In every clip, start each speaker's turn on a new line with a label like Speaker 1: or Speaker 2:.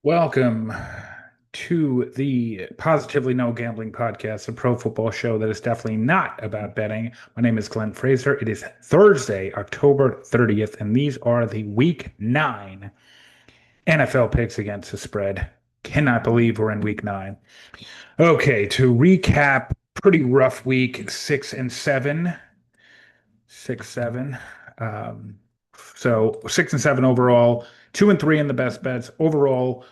Speaker 1: Welcome to the Positively No Gambling Podcast, a pro football show that is definitely not about betting. My name is Glenn Fraser. It is Thursday, October 30th, and these are the Week 9 NFL picks against the spread. Cannot believe we're in Week 9. Okay, to recap, pretty rough week, 6 and 7. 6-7. Um, so 6 and 7 overall, 2 and 3 in the best bets. Overall,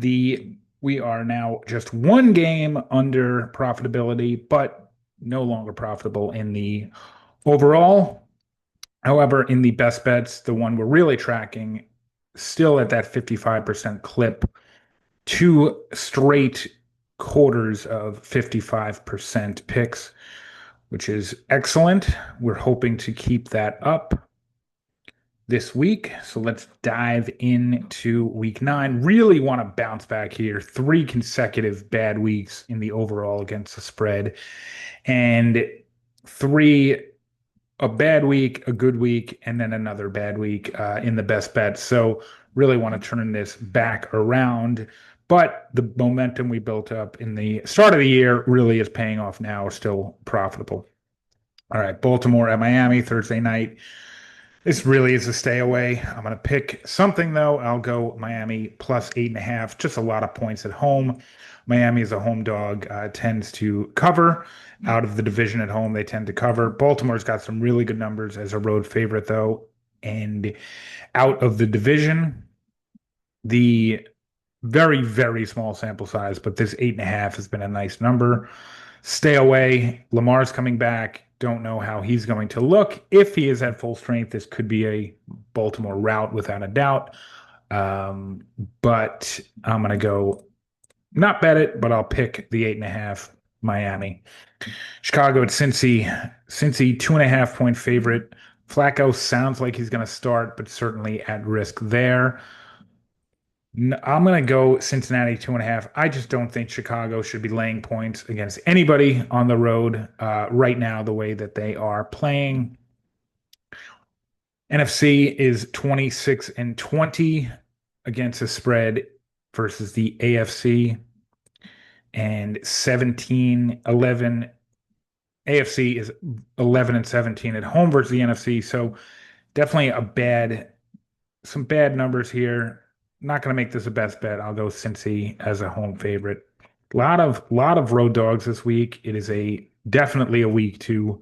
Speaker 1: we are now just one game under profitability, but no longer profitable in the overall. However, in the best bets, the one we're really tracking, still at that 55% clip, two straight quarters of 55% picks, which is excellent. We're hoping to keep that up this week. So let's dive into week 9. Really want to bounce back here. 3 consecutive bad weeks in the overall against the spread, and three a bad week, a good week, and then another bad week in the best bets. So really want to turn this back around. But the momentum we built up in the start of the year really is paying off now. We're still profitable. All right, Baltimore at Miami Thursday night. This really is a stay away. I'm going to pick something, though. I'll go Miami plus 8.5. Just a lot of points at home. Miami is a home dog, tends to cover. Out of the division at home, they tend to cover. Baltimore's got some really good numbers as a road favorite, though. And out of the division, the very, very small sample size, but this 8.5 has been a nice number. Stay away. Lamar's coming back. Don't know how he's going to look. If he is at full strength, this could be a Baltimore rout without a doubt. But I'm going to go not bet it, but I'll pick the 8.5 Miami. Chicago at Cincy. Cincy, 2.5 point favorite. Flacco sounds like he's going to start, but certainly at risk there. I'm going to go Cincinnati 2.5. I just don't think Chicago should be laying points against anybody on the road right now, the way that they are playing. NFC is 26-20 against the spread versus the AFC, and 17-11. AFC is 11-17 at home versus the NFC. So definitely some bad numbers here. Not going to make this a best bet. I'll go Cincy as a home favorite. Lot of road dogs this week. It is definitely a week to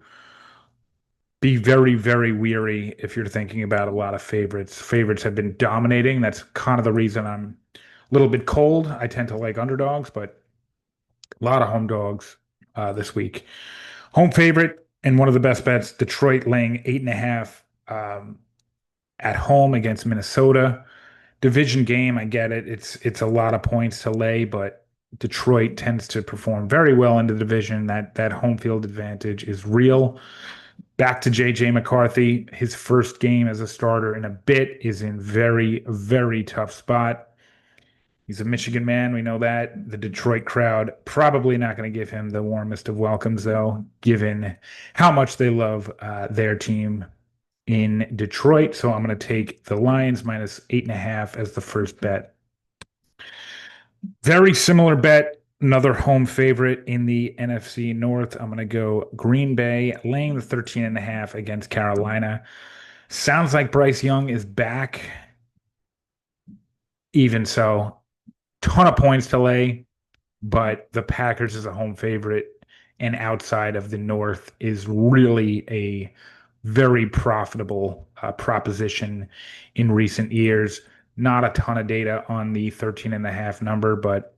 Speaker 1: be very, very weary if you're thinking about a lot of favorites. Favorites have been dominating. That's kind of the reason I'm a little bit cold. I tend to like underdogs, but a lot of home dogs this week. Home favorite and one of the best bets, Detroit laying 8.5 at home against Minnesota. Division game, I get it. It's a lot of points to lay, but Detroit tends to perform very well in the division. That home field advantage is real. Back to JJ McCarthy. His first game as a starter in a bit is in very, very tough spot. He's a Michigan man. We know that. The Detroit crowd probably not going to give him the warmest of welcomes, though, given how much they love their team in Detroit. So I'm going to take the Lions minus 8.5 as the first bet. Very similar bet. Another home favorite in the NFC North. I'm going to go Green Bay laying the 13.5 against Carolina. Sounds like Bryce Young is back. Even so, ton of points to lay, but the Packers is a home favorite, and outside of the North is really a very profitable proposition in recent years. Not a ton of data on the 13.5 number, but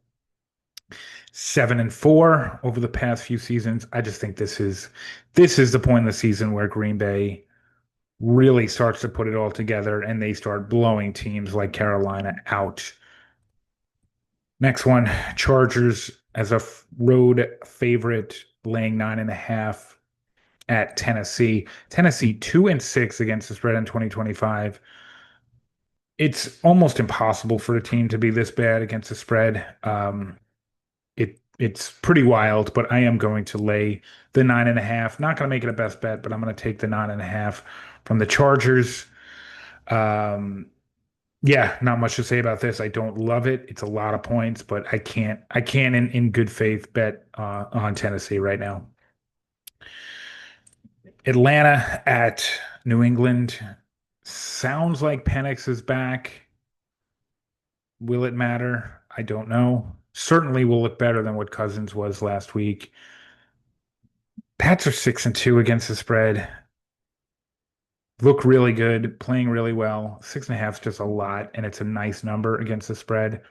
Speaker 1: 7-4 over the past few seasons. I just think this is the point in the season where Green Bay really starts to put it all together and they start blowing teams like Carolina out. Next one, Chargers as a road favorite, laying 9.5 at Tennessee. Tennessee 2-6 against the spread in 2025. It's almost impossible for a team to be this bad against the spread. It's pretty wild, but I am going to lay the 9.5. Not going to make it a best bet, but I'm going to take the 9.5 from the Chargers. Yeah, not much to say about this. I don't love it. It's a lot of points, but I can't in good faith bet on Tennessee right now. Atlanta at New England. Sounds like Penix is back. Will it matter? I don't know. Certainly will look better than what Cousins was last week. Pats are 6-2 against the spread. Look really good, playing really well. 6.5 is just a lot, and it's a nice number against the spread.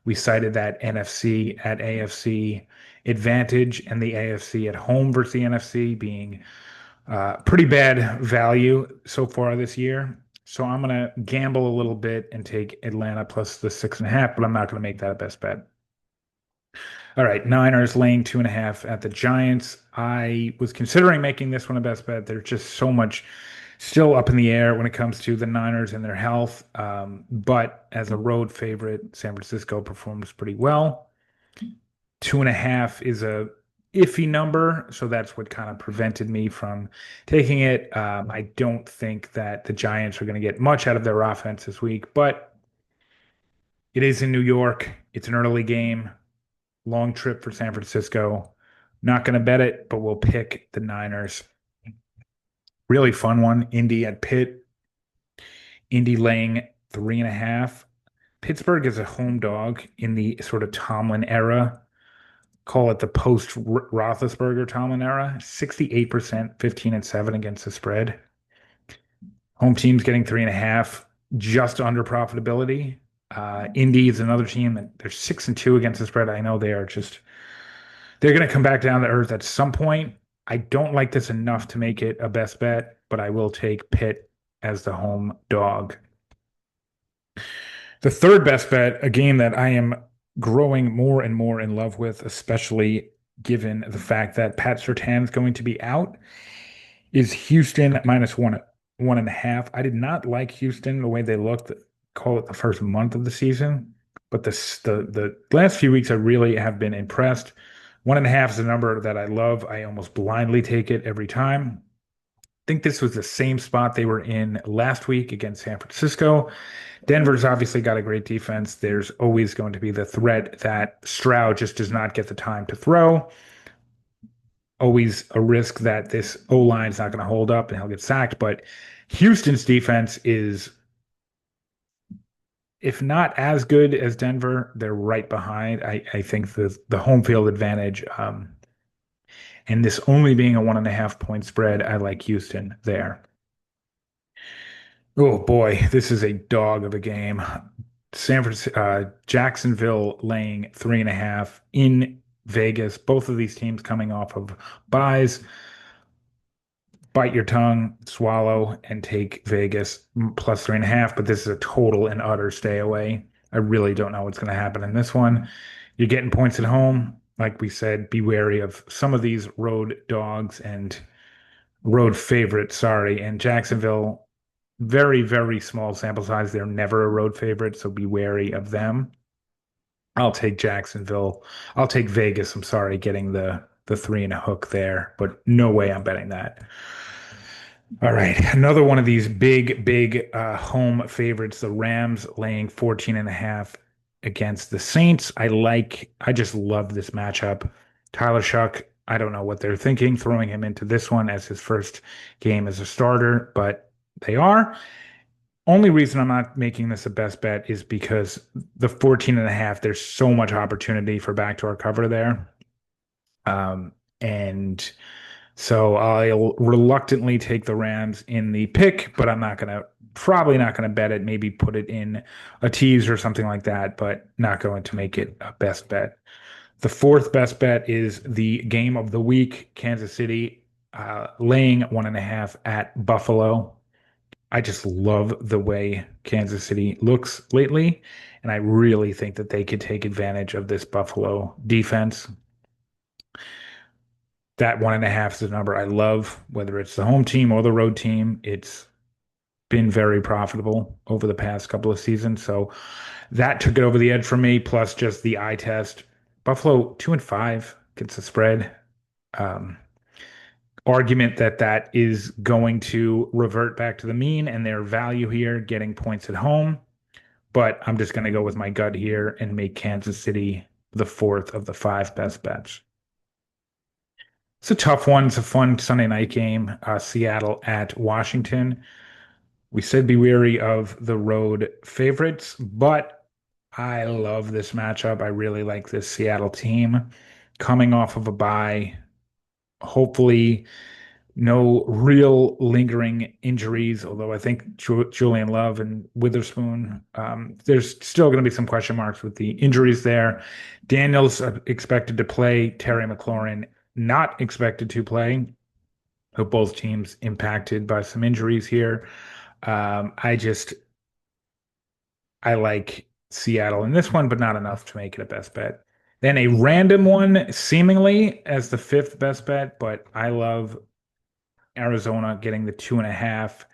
Speaker 1: We cited that NFC at AFC advantage and the AFC at home versus the NFC being pretty bad value so far this year. So I'm going to gamble a little bit and take Atlanta plus the 6.5, but I'm not going to make that a best bet. All right, Niners laying 2.5 at the Giants. I was considering making this one a best bet. There's just so much still up in the air when it comes to the Niners and their health. But as a road favorite, San Francisco performs pretty well. 2.5 is a iffy number, so that's what kind of prevented me from taking it. I don't think that the Giants are going to get much out of their offense this week, but it is in New York. It's an early game, long trip for San Francisco. Not going to bet it, but we'll pick the Niners. Really fun one. Indy at Pitt. Indy laying 3.5. Pittsburgh is a home dog in the sort of Tomlin era. Call it the post Roethlisberger Tomlin era. 68%, 15-7 against the spread. Home team's getting 3.5, just under profitability. Indy is another team that they're 6-2 against the spread. I know they're going to come back down to earth at some point. I don't like this enough to make it a best bet, but I will take Pitt as the home dog. The third best bet, a game that I am growing more and more in love with, especially given the fact that Pat Surtain is going to be out, is Houston minus 1.5. I did not like Houston the way they looked, call it the first month of the season, but the last few weeks I really have been impressed. 1.5 is a number that I love. I almost blindly take it every time. I think this was the same spot they were in last week against San Francisco. Denver's obviously got a great defense. There's always going to be the threat that Stroud just does not get the time to throw. Always a risk that this O line is not going to hold up and he'll get sacked. But Houston's defense is, if not as good as Denver, they're right behind. I think the home field advantage, and this only being a 1.5 point spread, I like Houston there. Oh boy, this is a dog of a game. Jacksonville laying 3.5 in Vegas. Both of these teams coming off of buys. Bite your tongue, swallow, and take Vegas plus 3.5. But this is a total and utter stay away. I really don't know what's going to happen in this one. You're getting points at home. Like we said, be wary of some of these road dogs and road favorites. Sorry. And Jacksonville, very, very small sample size. They're never a road favorite, so be wary of them. I'll take Jacksonville. I'll take Vegas. I'm sorry, getting the three and a hook there, but no way I'm betting that. All right, another one of these big home favorites, the Rams laying 14.5 against the Saints. I just love this matchup. Tyler Shuck, I don't know what they're thinking, throwing him into this one as his first game as a starter, but they are. Only reason I'm not making this a best bet is because the 14.5, there's so much opportunity for backdoor cover there. And so I'll reluctantly take the Rams in the pick, but probably not gonna bet it, maybe put it in a tease or something like that, but not going to make it a best bet. The fourth best bet is the game of the week, Kansas City, laying 1.5 at Buffalo. I just love the way Kansas City looks lately, and I really think that they could take advantage of this Buffalo defense. That 1.5 is the number I love, whether it's the home team or the road team. It's been very profitable over the past couple of seasons. So that took it over the edge for me, plus just the eye test. Buffalo 2-5 gets the spread. Um, Argument that that is going to revert back to the mean and their value here, getting points at home. but I'm just going to go with my gut here and make Kansas City the fourth of the five best bets. It's a tough one. It's a fun Sunday night game. Seattle at Washington. We said be wary of the road favorites, but I love this matchup. I really like this Seattle team coming off of a bye. Hopefully, no real lingering injuries, although I think Julian Love and Witherspoon, there's still going to be some question marks with the injuries there. Daniels expected to play, Terry McLaurin not expected to play. So both teams impacted by some injuries here. I just I like Seattle in this one, but not enough to make it a best bet. Then a random one, seemingly as the fifth best bet, but I love Arizona getting the 2.5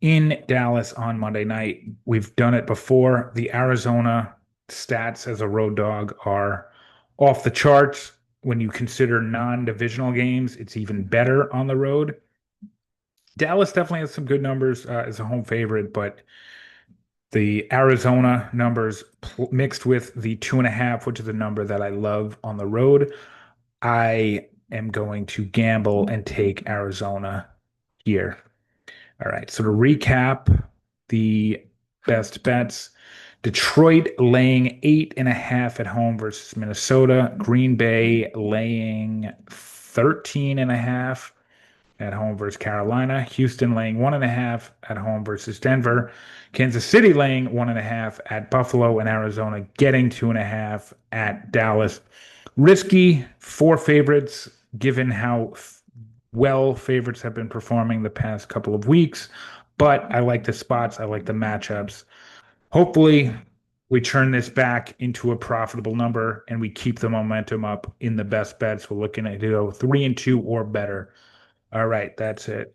Speaker 1: in Dallas on Monday night. We've done it before. The Arizona stats as a road dog are off the charts. When you consider non-divisional games, it's even better on the road. Dallas definitely has some good numbers as a home favorite, but the Arizona numbers mixed with the 2.5, which is a number that I love on the road, I am going to gamble and take Arizona here. All right. So to recap the best bets, Detroit laying 8.5 at home versus Minnesota. Green Bay laying 13.5 at home versus Carolina. Houston laying 1.5 at home versus Denver. Kansas City laying 1.5 at Buffalo, and Arizona getting 2.5 at Dallas. Risky four favorites, given how well favorites have been performing the past couple of weeks. But I like the spots. I like the matchups. Hopefully, we turn this back into a profitable number and we keep the momentum up in the best bets. We're looking at go 3-2 or better. All right, that's it.